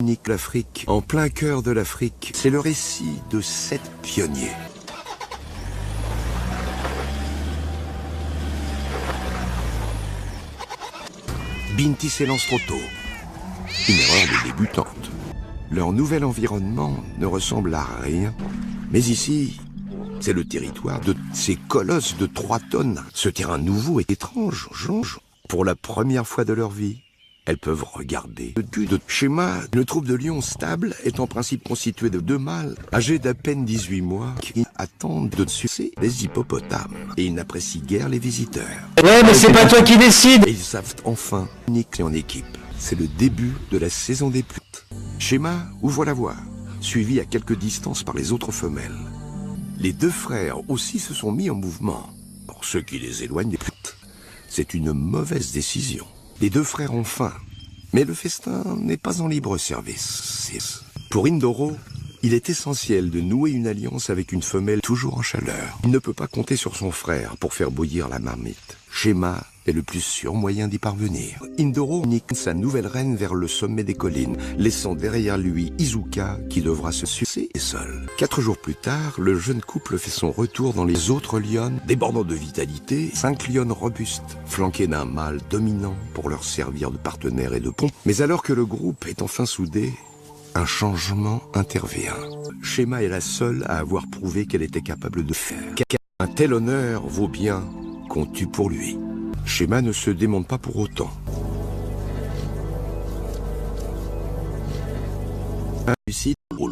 Nique l'Afrique, en plein cœur de l'Afrique, c'est le récit de 7 pionniers. Binti s'élance trop tôt. Une erreur de débutante. Leur nouvel environnement ne ressemble à rien. Mais ici, c'est le territoire de ces colosses de 3 tonnes. Ce terrain nouveau est étrange. Pour la première fois de leur vie, elles peuvent regarder le cul de Shema. Une troupe de lions stable est en principe constituée de 2 mâles, âgés d'à peine 18 mois, qui attendent de sucer les hippopotames. Et ils n'apprécient guère les visiteurs. Ouais, mais c'est pas toi qui décide. Et ils savent enfin niquer en équipe. C'est le début de la saison des putes. Shema ouvre la voie, suivi à quelque distance par les autres femelles. Les 2 frères aussi se sont mis en mouvement. Pour ceux qui les éloignent des putes, c'est une mauvaise décision. Les 2 frères ont faim, mais le festin n'est pas en libre service. Pour Indoro, il est essentiel de nouer une alliance avec une femelle toujours en chaleur. Il ne peut pas compter sur son frère pour faire bouillir la marmite. Shema est le plus sûr moyen d'y parvenir. Indoro nique sa nouvelle reine vers le sommet des collines, laissant derrière lui Izuka qui devra se sucer seul. 4 jours plus tard, le jeune couple fait son retour dans les autres lionnes, débordant de vitalité, 5 lionnes robustes, flanquées d'un mâle dominant pour leur servir de partenaire et de pont. Mais alors que le groupe est enfin soudé, un changement intervient. Shema est la seule à avoir prouvé qu'elle était capable de faire. Un tel honneur vaut bien qu'on tue pour lui. Shema ne se démonte pas pour autant.